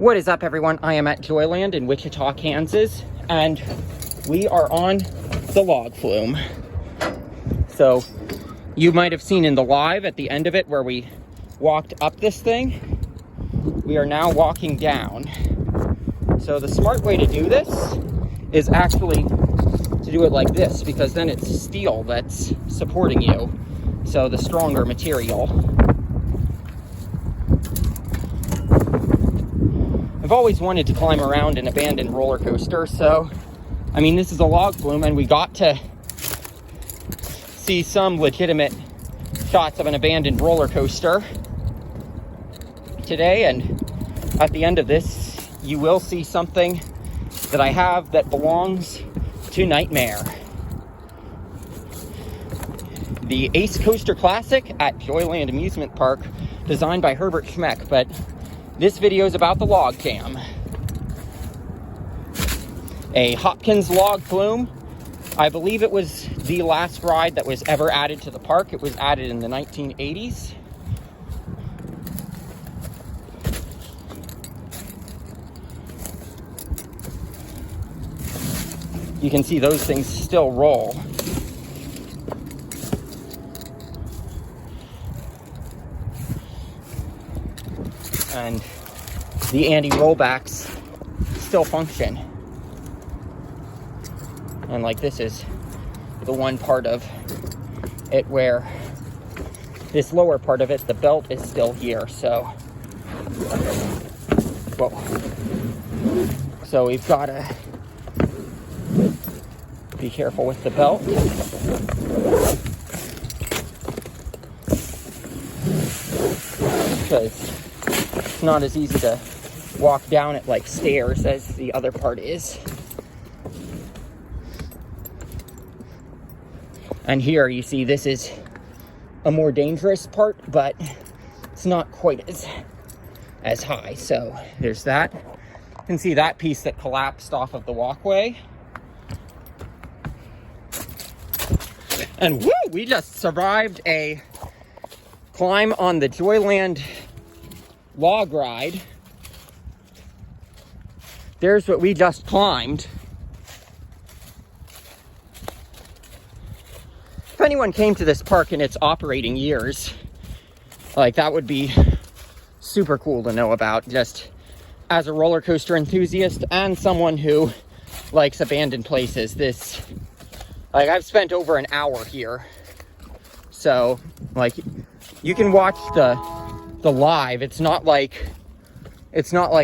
What is up, everyone? I am at Joyland in Wichita, Kansas, and we are on the log flume. So you might have seen in the live at the end of it where we walked up this thing. We are now walking down. So the smart way to do this is actually to do it like this, because then it's steel that's supporting you. So the stronger material. I've always wanted to climb around an abandoned roller coaster, so I mean, this is a log flume, and we got to see some legitimate shots of an abandoned roller coaster today, and at the end of this you will see something that I have that belongs to Nightmare. The Ace Coaster Classic at Joyland Amusement Park, designed by Herbert Schmeck, but this video is about the log jam. A Hopkins log flume. I believe it was the last ride that was ever added to the park. It was added in the 1980s. You can see those things still roll. And the anti-rollbacks still function. And like, this is the one part of it where this lower part of it, the belt is still here. So, whoa. So we've got to be careful with the belt. Because it's not as easy to walk down it like stairs as the other part is. And here you see this is a more dangerous part, but it's not quite as high. So there's that. You can see that piece that collapsed off of the walkway. And woo, we just survived a climb on the Joyland log ride. There's what we just climbed. If anyone came to this park in its operating years, like, that would be super cool to know about, just as a roller coaster enthusiast and someone who likes abandoned places. This, like, I've spent over an hour here, so like, you can watch the live. It's not like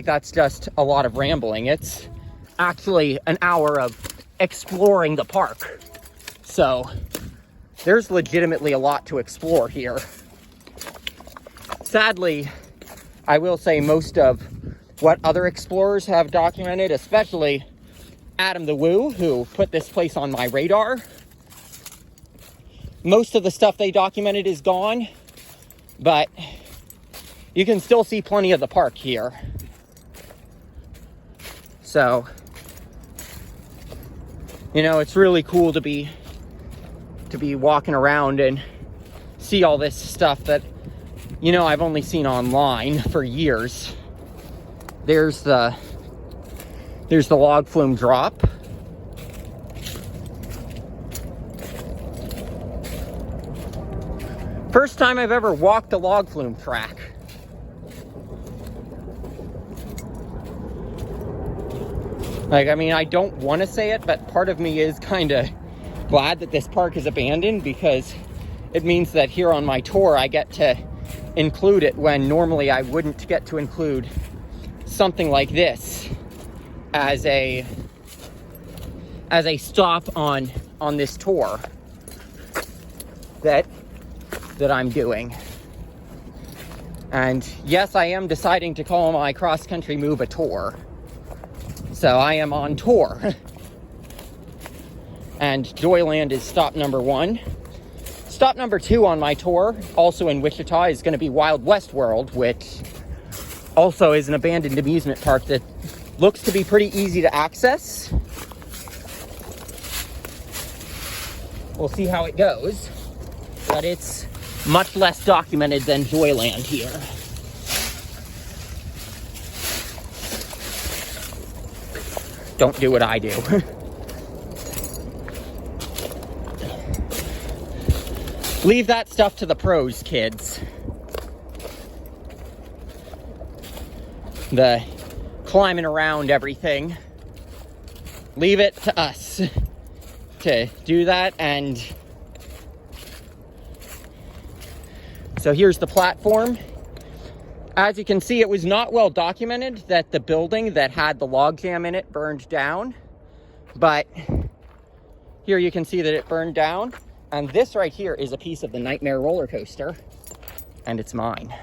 that's just a lot of rambling. It's actually an hour of exploring the park. So there's legitimately a lot to explore here. Sadly, I will say most of what other explorers have documented, especially Adam the Woo, who put this place on my radar, most of the stuff they documented is gone, but you can still see plenty of the park here. So, you know, it's really cool to be walking around and see all this stuff that, you know, I've only seen online for years. There's the log flume drop. First time I've ever walked a log flume track. Like, I mean, I don't want to say it, but part of me is kind of glad that this park is abandoned, because it means that here on my tour I get to include it when normally I wouldn't get to include something like this as a stop on this tour that I'm doing. And yes, I am deciding to call my cross-country move a tour. So I am on tour. And Joyland is stop number 1. Stop number 2 on my tour, also in Wichita, is going to be Wild West World, which also is an abandoned amusement park that looks to be pretty easy to access. We'll see how it goes, but it's much less documented than Joyland here. Don't do what I do. Leave that stuff to the pros, kids. The climbing around everything. Leave it to us to do that. And so here's the platform. As you can see, it was not well documented that the building that had the log jam in it burned down. But here you can see that it burned down. And this right here is a piece of the Nightmare roller coaster. And it's mine.